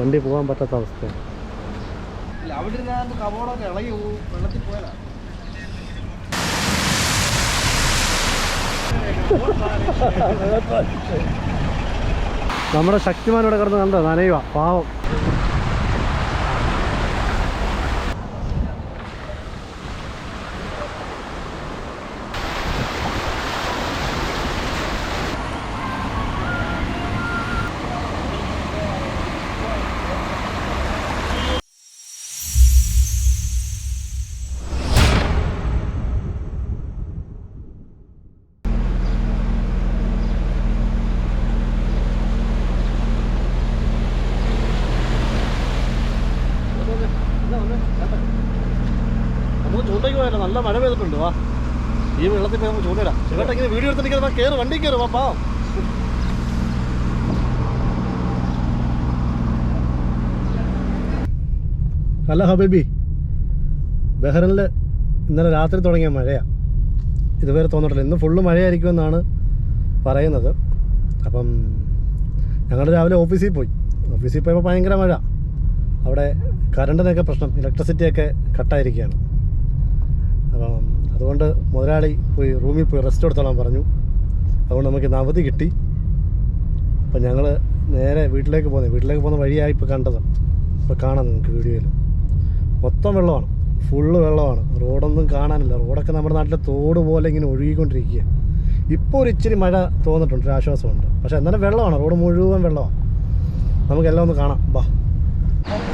വണ്ടി പോകാൻ പറ്റാത്ത അവസ്ഥയാണ്. നമ്മുടെ ശക്തിമാനോടെ കിടന്ന് കണ്ടോ നനയുക പാവം. നമുക്ക് ചൂണ്ടയ്ക്ക് പോയാലോ, നല്ല മഴ പെയ്തിട്ടുണ്ട്. വാ, ഈ വെള്ളത്തിൽ പോയി നമുക്ക് ചൂണ്ടയിടാം. ചേട്ടാ ഇങ്ങനെ വീഡിയോ എടുത്തിട്ട് കയറി വണ്ടി കയറും. വാ പാവം. അല്ല ഹബീബി, ബഹ്റിനിൽ ഇന്നലെ രാത്രി തുടങ്ങിയ മഴയാണ്, ഇതുവരെ തോന്നിട്ടില്ല. ഇന്ന് ഫുള്ള് മഴയായിരിക്കുമെന്നാണ് പറയുന്നത്. അപ്പം ഞങ്ങൾ രാവിലെ ഓഫീസിൽ പോയപ്പോൾ ഭയങ്കര മഴ. അവിടെ കറണ്ടിനൊക്കെ പ്രശ്നം, ഇലക്ട്രിസിറ്റിയൊക്കെ കട്ടായിരിക്കുകയാണ്. അപ്പം അതുകൊണ്ട് മുതലാളി റൂമിൽ പോയി റെസ്റ്റ് എടുത്തോളാൻ പറഞ്ഞു. അതുകൊണ്ട് നമുക്ക് ഇന്ന് അവധി കിട്ടി. അപ്പം ഞങ്ങൾ നേരെ വീട്ടിലേക്ക് പോകുന്ന വഴിയായി ഇപ്പോൾ കണ്ടത്. ഇപ്പോൾ കാണാം നിങ്ങൾക്ക് വീഡിയോയിൽ. മൊത്തം വെള്ളമാണ്, ഫുള്ള് വെള്ളമാണ്. റോഡൊന്നും കാണാനില്ല. റോഡൊക്കെ നമ്മുടെ നാട്ടിലെ തോട് പോലെ ഇങ്ങനെ ഒഴുകിക്കൊണ്ടിരിക്കുക. ഇപ്പോൾ ഒരു ഇച്ചിരി മഴ തോന്നിട്ടുണ്ട്, ഒരു ആശ്വാസമുണ്ട്. പക്ഷേ എന്നാലും വെള്ളമാണ്, റോഡ് മുഴുവൻ വെള്ളമാണ്. നമുക്കെല്ലാം ഒന്ന് കാണാം. ബാ,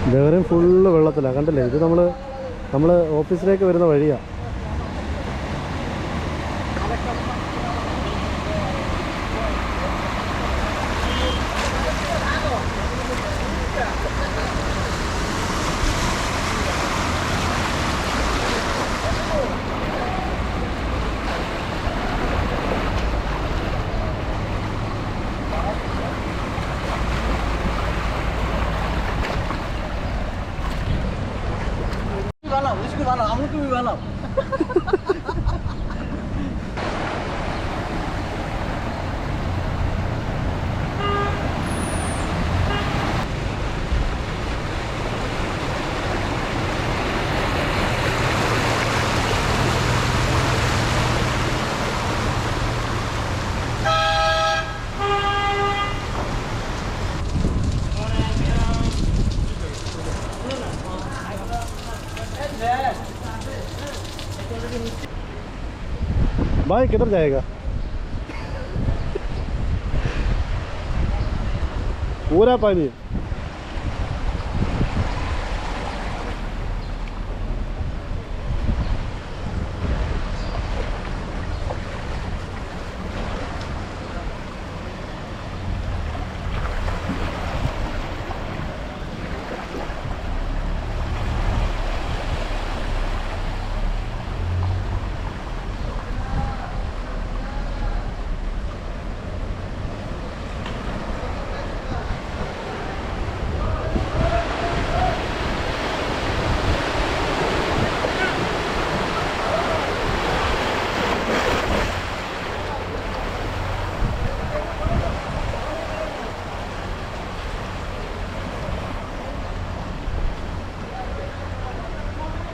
ഇതേവരെയും ഫുള്ള് വെള്ളത്തിലാണ്, കണ്ടില്ലേ? ഇത് നമ്മൾ ഓഫീസിലേക്ക് വരുന്ന വഴിയാണ്. भाई किधर जाएगा? पूरा पानी है।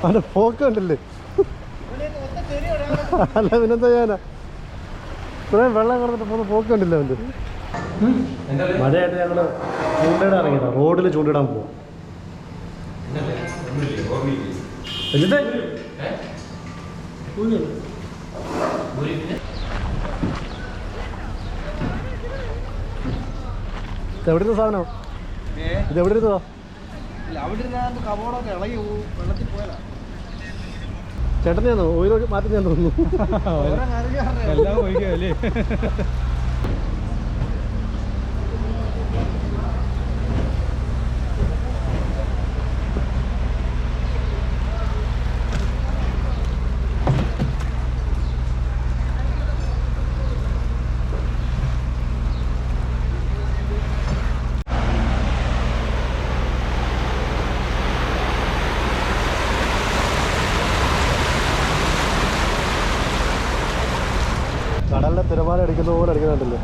അവൻ്റെ പോക്ക് കണ്ടില്ലേ? അല്ല പിന്നെന്താ ചെയ്യാനാ, ഇത്രയും വെള്ളം കിടന്നിട്ട് പോകുന്ന പോക്ക് കണ്ടില്ല അവൻ്റെ. മഴയായിട്ട് ഞങ്ങൾ ചൂണ്ടയിടാൻ ഇറങ്ങിയതാണ്, റോഡിൽ ചൂണ്ടയിടാൻ പോവാം. എന്നിട്ട് ഇതെവിടുന്ന സാധനം? ഇതെവിടെ ഇരുന്നതാ? ചേട്ടനെയാണോ ഓരോ മാറ്റി ഞാൻ തോന്നുന്നു. എല്ലാം ഒഴിക്കല്ലേ. കടലിലെ തിരമാല അടിക്കുന്ന പോലെ അടിക്കുന്നുണ്ടല്ലോ.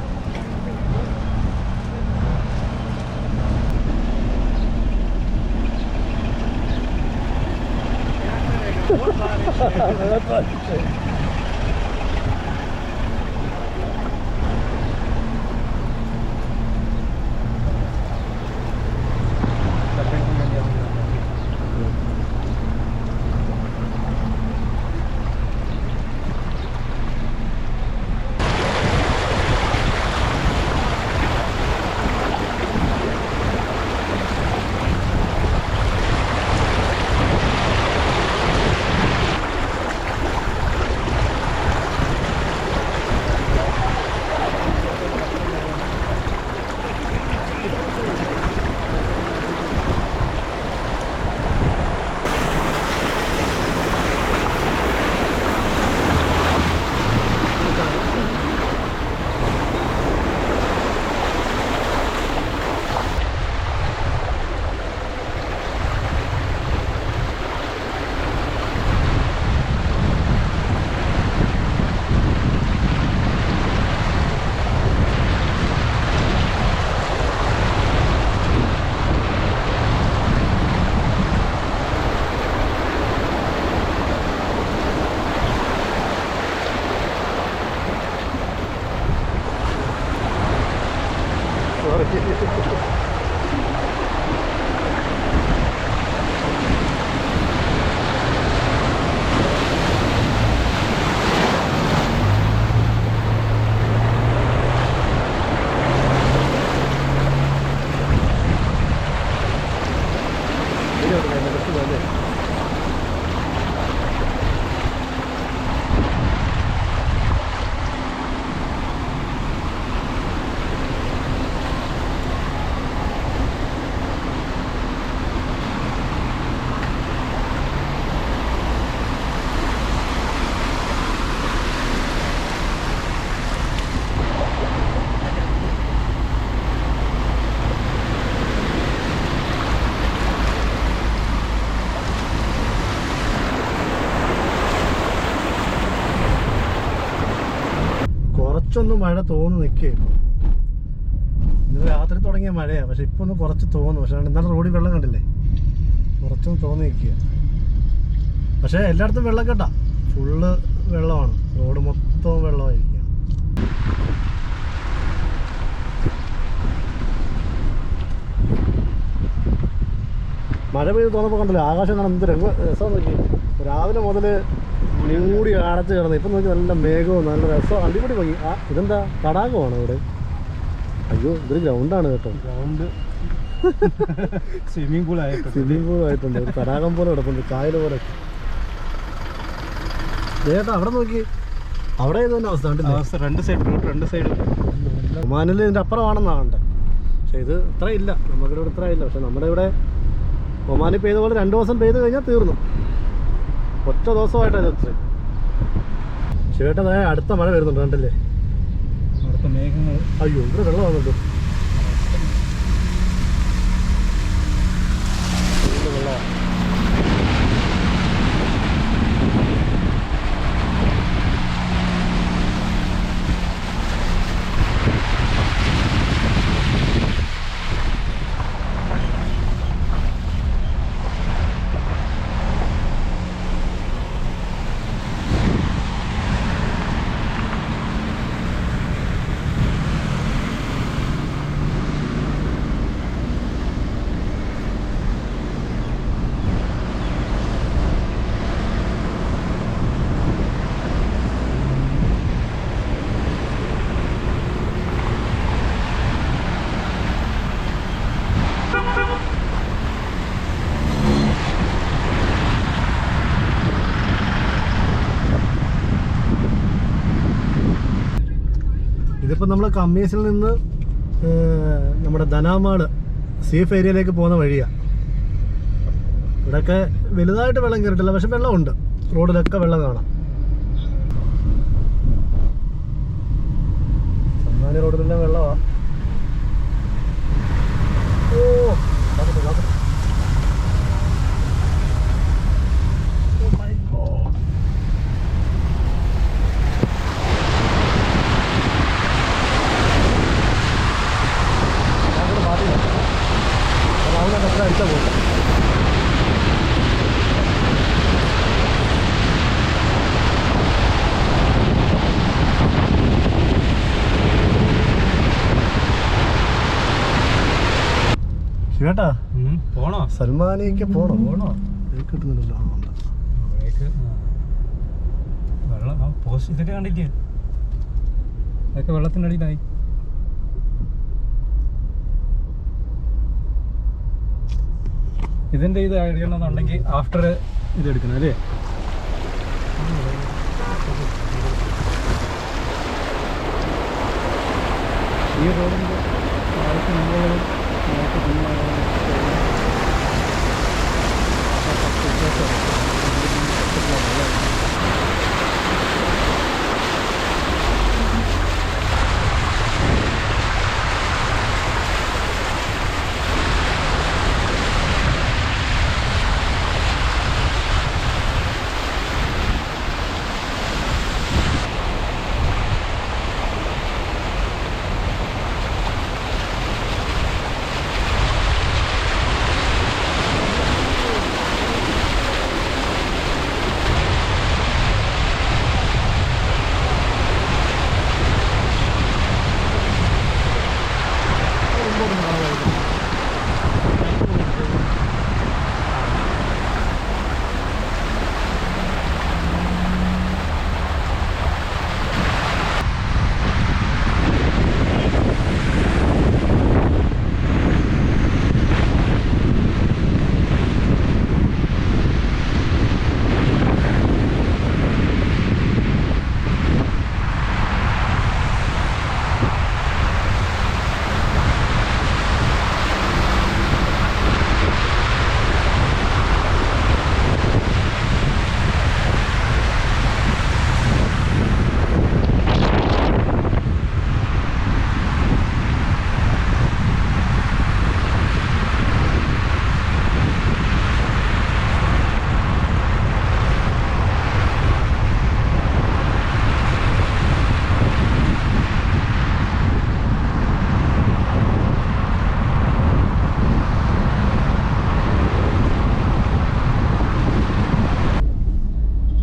കുറച്ചൊന്ന് മഴ തോന്നു നിൽക്കുക. ഇന്നലെ രാത്രി തുടങ്ങിയ മഴയാണ്, പക്ഷെ ഇപ്പൊ ഒന്ന് കുറച്ച് തോന്നുന്നു. പക്ഷെ ഇന്നലെ റോഡിൽ വെള്ളം കണ്ടില്ലേ, കുറച്ചൊന്ന് തോന്നി നിൽക്കുക. പക്ഷെ എല്ലായിടത്തും വെള്ളം കേട്ടാ, ഫുള്ള് വെള്ളമാണ്, റോഡ് മൊത്തം വെള്ളമായിരിക്കുക. മഴ പെയ്ത് തോന്നപ്പോൾ കണ്ടല്ലോ ആകാശം കാണാൻ എന്ത് രസം നോക്കി. രാവിലെ മുതൽ മൂടി അടച്ച് കിടന്നു. ഇപ്പം നോക്കി നല്ല മേഘവും നല്ല രസവും അടിപൊളി ഭംഗി. ഇതെന്താ തടാകമാണ് ഇവിടെ? അയ്യോ, ഇതൊരു ഗ്രൗണ്ടാണ് കേട്ടോ. ഗ്രൗണ്ട് സ്വിമ്മിംഗ് പൂൾ ആയിട്ടുണ്ട്. ഒരു തടാകം പോലെ കിടപ്പുണ്ട്, കായൽ പോലെ. ചേട്ടാ അവിടെ നോക്കി, അവിടെ ഇത് തന്നെ അവസ്ഥ. രണ്ട് സൈഡ് ഒമാനിൽ ഇതിൻ്റെ അപ്പുറമാണെന്നാണ് കണ്ടത്. പക്ഷെ ഇത് ഇത്ര ഇല്ല, നമുക്കിവിടെ ഇത്ര ഇല്ല. പക്ഷെ നമ്മുടെ ഇവിടെ ഒമാനിൽ പെയ്ത പോലെ 2 ദിവസം പെയ്ത് കഴിഞ്ഞാൽ തീർന്നു. ഒറ്റ ദിവസമായിട്ടാണ് ഇത്. ചേട്ടൻ അടുത്ത മഴ വരുന്നുണ്ട് കണ്ടല്ലേ, അടുത്ത മേഘങ്ങൾ. അയ്യോ, ഇവിടെ വെള്ളം വന്നിട്ടു. വെള്ളമാണ്. ഇതിപ്പോൾ നമ്മൾ കമ്മീസിൽ നിന്ന് നമ്മുടെ ധനാമാട് സീഫ് ഏരിയയിലേക്ക് പോകുന്ന വഴിയാണ്. ഇവിടെയൊക്കെ വലുതായിട്ട് വെള്ളം കയറിയിട്ടില്ല, പക്ഷെ വെള്ളമുണ്ട്. റോഡിലൊക്കെ വെള്ളം കാണാം. സമ്മാനി റോഡിലെല്ലാം വെള്ളമാണ്. ഓ അടിച്ചാൽ പോകും. കേട്ടാ പോണോ? സൽമാനിക്ക് പോണോ? കിട്ടുന്നില്ലല്ലോ. വെള്ളം പോസ്റ്റ് ഇതൊക്കെ കണ്ടിട്ട് അതൊക്കെ വെള്ളത്തിൻ്റെ അടിയിലായി. ഇതിൻ്റെ ഇത് അടിക്കണമെന്നുണ്ടെങ്കിൽ ആഫ്റ്റർ ഇത് എടുക്കണം അല്ലേ? ഈ റോഡിൻ്റെ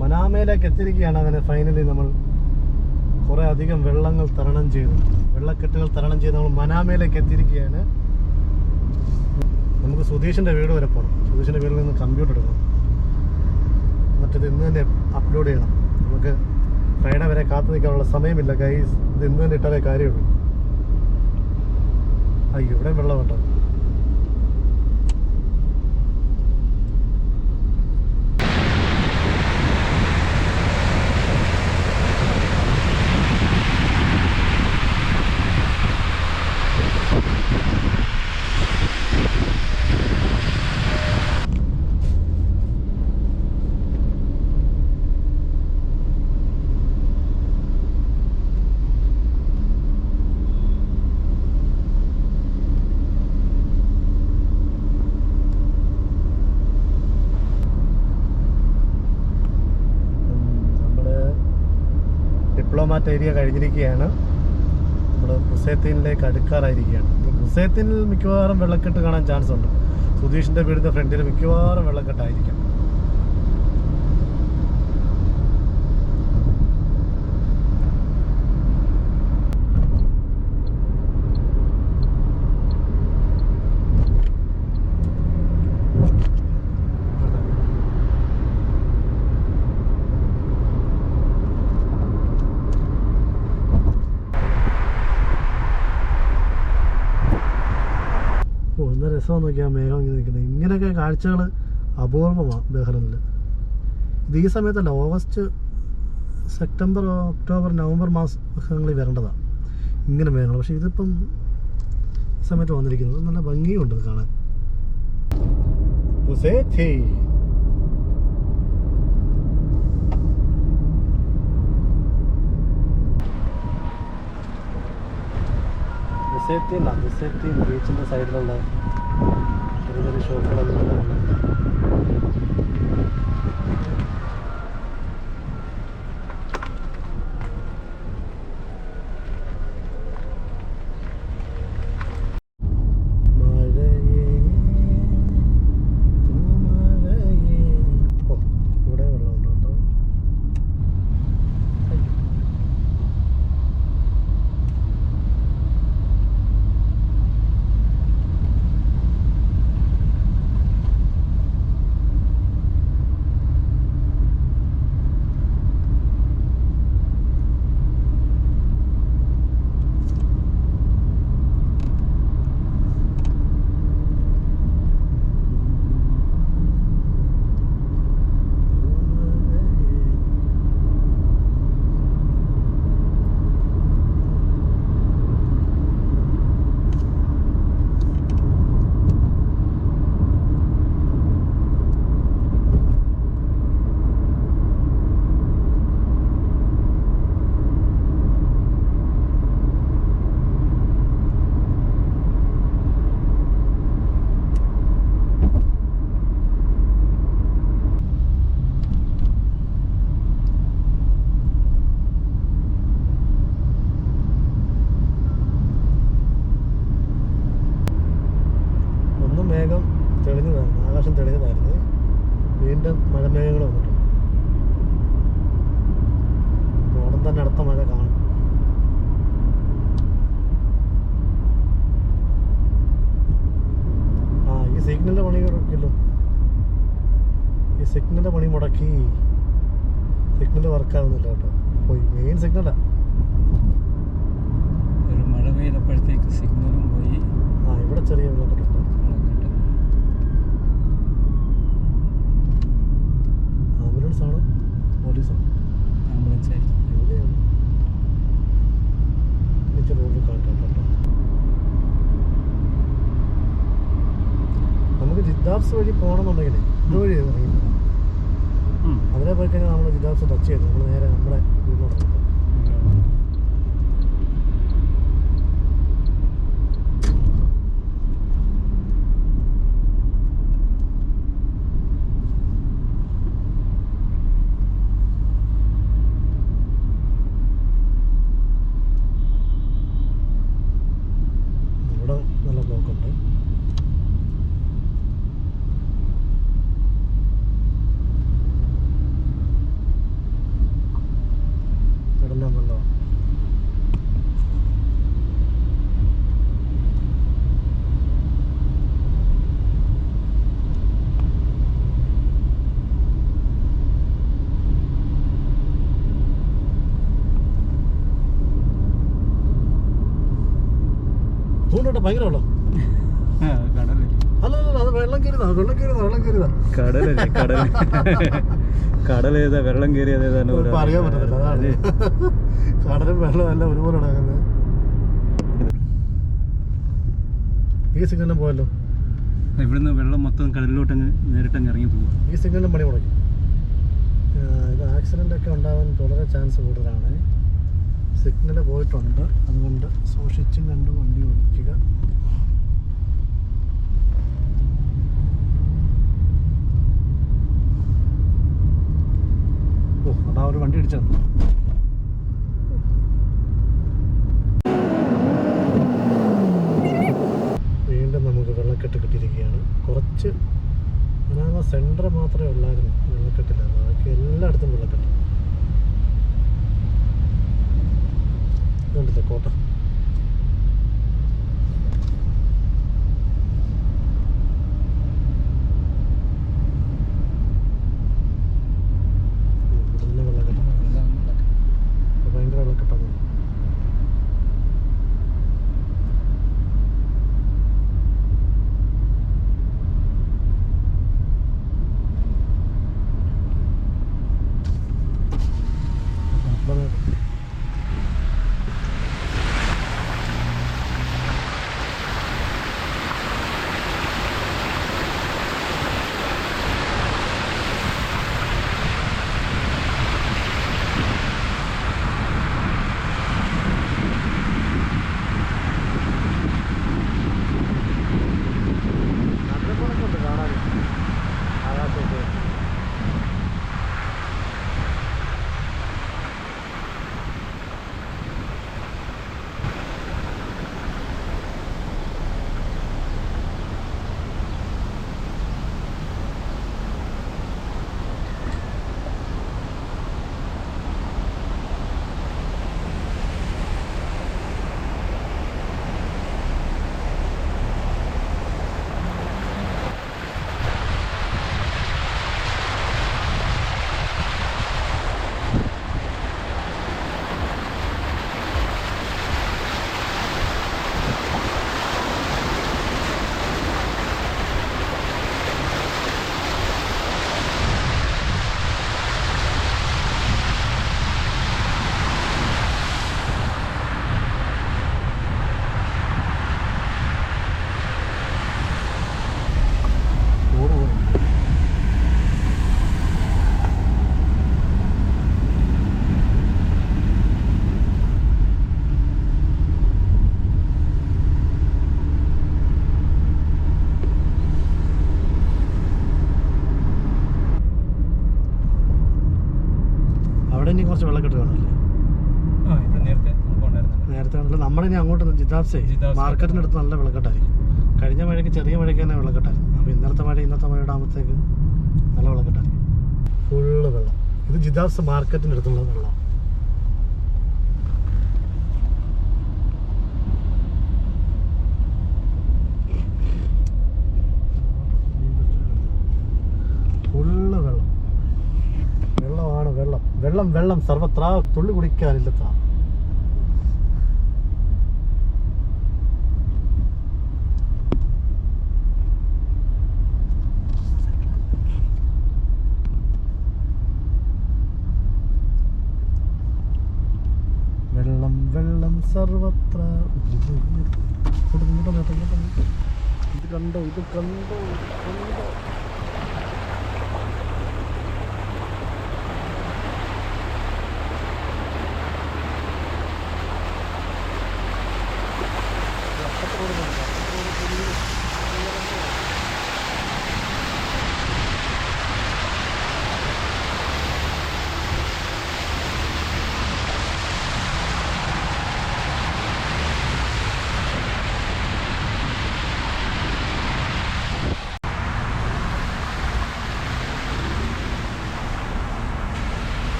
മനാമയിലേക്ക് എത്തിയിരിക്കുകയാണ്. അങ്ങനെ ഫൈനലി നമ്മൾ കുറേ അധികം വെള്ളക്കെട്ടുകൾ തരണം ചെയ്ത് നമ്മൾ മനാമയിലേക്ക് എത്തിയിരിക്കുകയാണ്. നമുക്ക് സുധീഷിൻ്റെ വീട് വരെ പോകണം. സുധീഷിൻ്റെ വീട്ടിൽ നിന്ന് കമ്പ്യൂട്ടർ എടുക്കണം, മറ്റത് ഇന്ന് തന്നെ അപ്ലോഡ് ചെയ്യണം. നമുക്ക് ഫ്രൈഡേ വരെ കാത്തു നിൽക്കാനുള്ള സമയമില്ല ഗൈസ്. ഇത് ഇന്ന് തന്നെ ഇട്ടാലേ കാര്യമുള്ളൂ. അയ്യോ ഇവിടെ വെള്ളം കേട്ടോ. ഡിപ്ലോമാറ്റ് ഏരിയ കഴിഞ്ഞിരിക്കുകയാണ്. നമ്മൾ ബുസൈത്തീനിലേക്ക് അടുക്കാറായിരിക്കുകയാണ്. ബുസൈത്തീനിൽ മിക്കവാറും വെള്ളക്കെട്ട് കാണാൻ ചാൻസ് ഉണ്ട്. സുധീഷിൻ്റെ വീടിൻ്റെ ഫ്രണ്ടിൽ മിക്കവാറും വെള്ളക്കെട്ടായിരിക്കാം. എന്താ രസമെന്ന് നോക്കിയാൽ മേഘം ഇങ്ങനെ നിൽക്കുന്നത്. ഇങ്ങനെയൊക്കെ കാഴ്ചകൾ അപൂർവമാണ് ബഹ്റൈനിൽ. ഇത് ഈ സമയത്തല്ല, ഓഗസ്റ്റ്, സെപ്റ്റംബർ, ഒക്ടോബർ, നവംബർ മാസങ്ങളിൽ വരേണ്ടതാണ് ഇങ്ങനെ മേഘങ്ങൾ. പക്ഷേ ഇതിപ്പം ഈ സമയത്ത് വന്നിരിക്കുന്നത് നല്ല ഭംഗിയുണ്ട് കാണാൻ. ബുസൈത്തീൻ ബീച്ചിൻ്റെ സൈഡിലുള്ള ചെറിയ ചെറിയ ഷോപ്പുകളെല്ലാം സിഗ്നലിൻ്റെ പണി മുടക്കി. സിഗ്നൽ വർക്കാവുന്നില്ല കേട്ടോ. പോയി മെയിൻ സിഗ്നലാ. ഒരു മഴ പെയ്തപ്പോഴത്തേക്ക് സിഗ്നലും പോയി. ഇവിടെ ചെറിയ വെള്ളക്കെട്ടുണ്ട്. ആംബുലൻസ് ആണോ പോലീസാണോ? ആംബുലൻസ് ആയിരിക്കും. എവിടെയാണ് റോഡിൽ കാണാം കേട്ടോ. നമുക്ക് ജിദ്ദാബ്സ് വഴി പോകണമെന്നുണ്ടെങ്കിൽ ഇതുവഴി ഇറങ്ങി അതിലെ പോയി കഴിഞ്ഞാൽ നമ്മൾ ജിദ്ദാബ്സ് ടച്ച് ചെയ്തു നമ്മൾ നേരെ നമ്മുടെ വീട്ടിലോട്ട് നടക്കും. ഇവിടെ നല്ല ബ്ലോക്കുണ്ട്. ഇവിടെല്ലാം വെള്ളമാണ്. പൂണ്ടോട്ടെ ഭയങ്കര വെള്ളം. കടലല്ലേ അല്ലല്ല അത് വെള്ളം കയറിയതാ. കടലല്ലേ കടലേതാ വെള്ളം കയറിയതേതാണ് പറയാൻ പറ്റത്തില്ല. അതാണ് കടലും വെള്ളമല്ല ഒരുപോലെ നടക്കുന്നത്. ഈ സിഗ്നലും പോയല്ലോ. ഇവിടുന്ന് വെള്ളം മൊത്തം കടലിലോട്ടങ്ങ് നേരിട്ടങ്ങ് ഇറങ്ങി പോവുക. ഈ സിഗ്നലും പണി മുടക്കി. ഇത് ആക്സിഡൻ്റ് ഒക്കെ ഉണ്ടാവാൻ വളരെ ചാൻസ് കൂടുതലാണ്. സിഗ്നൽ പോയിട്ടുണ്ട്. അതുകൊണ്ട് സൂക്ഷിച്ചും കണ്ടും വണ്ടി ഓടിക്കുക. അതാ ഒരു വണ്ടി ഇടിച്ചാണ്. വീണ്ടും നമുക്ക് വെള്ളക്കെട്ട് കിട്ടിയിരിക്കുകയാണ്. കുറച്ച് അനാമ സെൻറ്റർ മാത്രമേ ഉള്ളായിരുന്നു വെള്ളക്കെട്ടില്ല. ബാക്കി എല്ലായിടത്തും വെള്ളക്കെട്ട്. കണ്ടില്ലേ കോട്ട. ഭയങ്കര വെള്ളക്കെട്ടാണ്. ഇനി കുറച്ച് വെള്ളക്കെട്ട് കാണല്ലേ? നേരത്തെ ആണല്ലോ. നമ്മളിനി അങ്ങോട്ട് ജിദ്ദാബ്സേ മാർക്കറ്റിനടുത്ത് നല്ല വെള്ളക്കെട്ടായിരിക്കും. കഴിഞ്ഞ മഴയ്ക്ക് ചെറിയ മഴയ്ക്ക് തന്നെ വെള്ളക്കെട്ടായിരുന്നു. അപ്പോൾ ഇന്നത്തെ മഴയുടെ ആകുമ്പോഴത്തേക്ക് നല്ല വെള്ളക്കെട്ടായിരിക്കും. ഫുള്ള് വെള്ളം. ഇത് ജിദ്ദാബ്സ് മാർക്കറ്റിനടുത്തുള്ള വെള്ളം. ഫുള്ള് വെള്ളം. വെള്ളം വെള്ളം സർവത്ര തുള്ളി കുടിക്കാനില്ലത്ര. വെള്ളം വെള്ളം സർവത്ര. ഇത് കണ്ടോ ഇത് കണ്ടോ കണ്ടോ.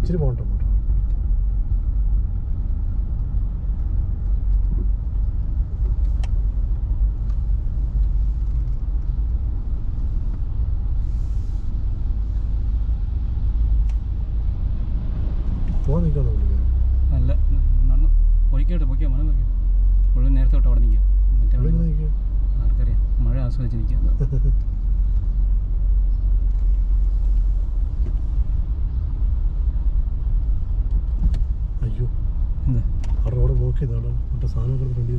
ഇച്ചിരി പോകണ്ടോ പോകാൻ നിൽക്കാന്ന് വിളിക്കാം. അല്ല പൊയ്ക്കോട്ടെ പൊയ്ക്കോ മണം പൊയ്ക്കോ. പുള്ളി നേരത്തെ തൊട്ട് അവിടെ നിൽക്കുക. മറ്റേ ആർക്കറിയാം മഴ ആസ്വദിച്ച് നിൽക്കുക. അയ്യോ എന്താ ആ റോഡ് ബ്ലോക്ക് ചെയ്താണ്. മറ്റേ സാധനങ്ങൾ ഫ്രണ്ട്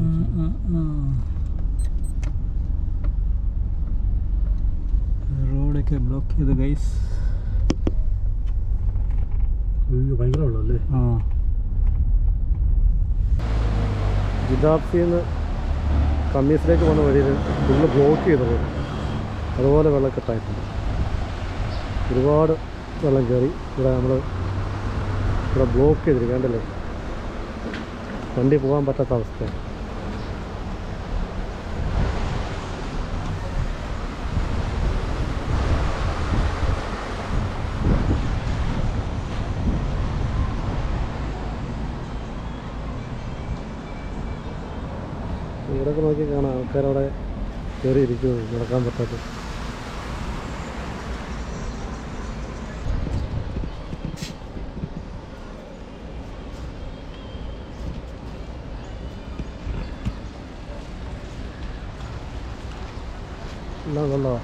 റോഡൊക്കെ ബ്ലോക്ക് ചെയ്ത് ഗൈസ്. അയ്യോ ഭയങ്കര വെള്ളം അല്ലേ. ആ ജിദാബ്സിന്ന് കമ്മീസിലേക്ക് പോകുന്ന വഴിയിൽ ഫുള്ള് ബ്ലോക്ക് ചെയ്ത റോഡ്. അതുപോലെ വെള്ളക്കെട്ടായിട്ടുണ്ട്. ഒരുപാട് വെള്ളം കയറി. ഇവിടെ ബ്ലോക്ക് ചെയ്തിരിക്കും കണ്ടല്ലേ. വണ്ടി പോകാൻ പറ്റാത്ത അവസ്ഥയാണ്. ഇവിടെയൊക്കെ നോക്കി കാണാം ആൾക്കാരവിടെ കയറി ഇരിക്കുന്നു നടക്കാൻ പറ്റാത്ത. എല്ലാം കൊള്ളാം.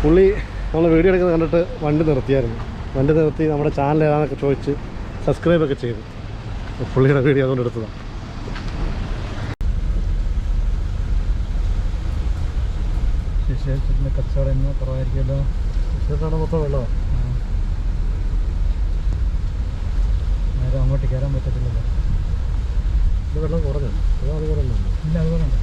പുള്ളി നമ്മൾ വീഡിയോ എടുക്കുന്നത് കണ്ടിട്ട് വണ്ടി നിർത്തിയായിരുന്നു. വണ്ടി നിർത്തി നമ്മുടെ ചാനൽ ഏതാണെന്നൊക്കെ ചോദിച്ച് സബ്സ്ക്രൈബൊക്കെ ചെയ്തു. പുള്ളിയുടെ വീഡിയോ അതുകൊണ്ട് എടുത്തതാണ്. ശേഷത്തിൻ്റെ കച്ചവടം എന്നോ കുറവായിരിക്കുമല്ലോ. വിശേഷമാണ് മൊത്തം വെള്ളമാണ്. നേരെ അങ്ങോട്ട് കയറാൻ പറ്റത്തില്ലല്ലോ. ഇത് വെള്ളം കുറഞ്ഞു. അതുപോലെ തന്നെ ഇല്ല അതുപോലെ ഉണ്ട്.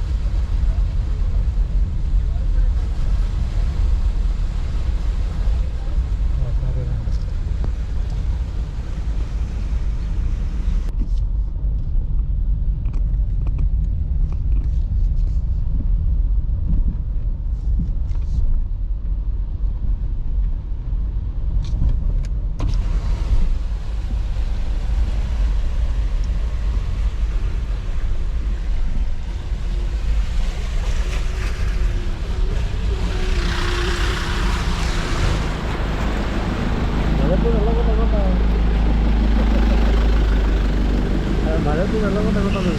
മഴയത്ത് വെള്ളം കൊണ്ട് എങ്ങോട്ടാണ്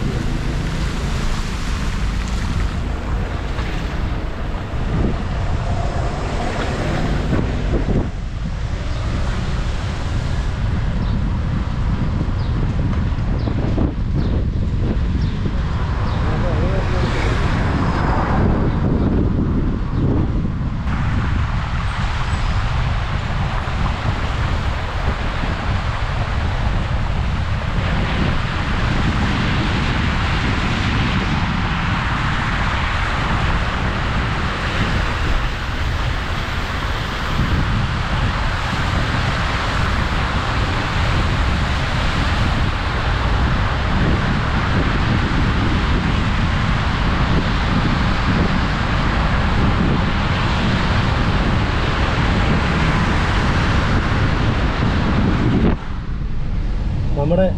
നമ്മുടെ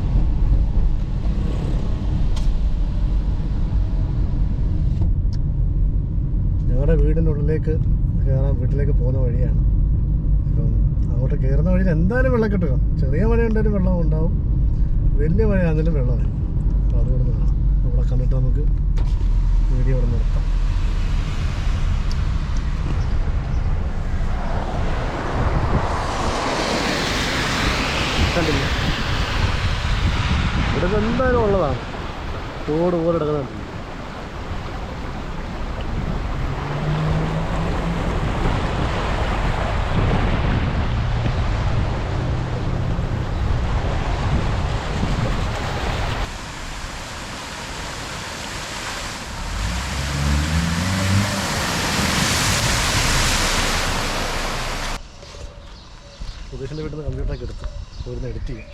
ഞങ്ങളുടെ വീടിൻ്റെ ഉള്ളിലേക്ക് കയറാൻ വീട്ടിലേക്ക് പോകുന്ന വഴിയാണ്. അപ്പം അങ്ങോട്ട് കയറുന്ന വഴിയിൽ എന്തായാലും വെള്ളം കിട്ടുക. ചെറിയ മഴ ഉണ്ടെങ്കിലും വെള്ളം ഉണ്ടാവും, വലിയ മഴയാണെങ്കിലും വെള്ളമായിരിക്കും. അപ്പോൾ അതുകൊണ്ട് കാണാം. അവിടെ കണ്ടിട്ട് നമുക്ക് വീഡിയോ ഇവിടെ നിർത്താം. കണ്ടില്ല, ഇവിടെ എന്തായാലും ഉള്ളതാണ്. തോട് പോലെ കിടക്കുന്നുണ്ട്. സുധീഷിൻ്റെ വീട്ടിൽ നിന്ന് കമ്പ്യൂട്ടറൊക്കെ എടുത്ത് പോയിരുന്ന് എഡിറ്റ് ചെയ്യും.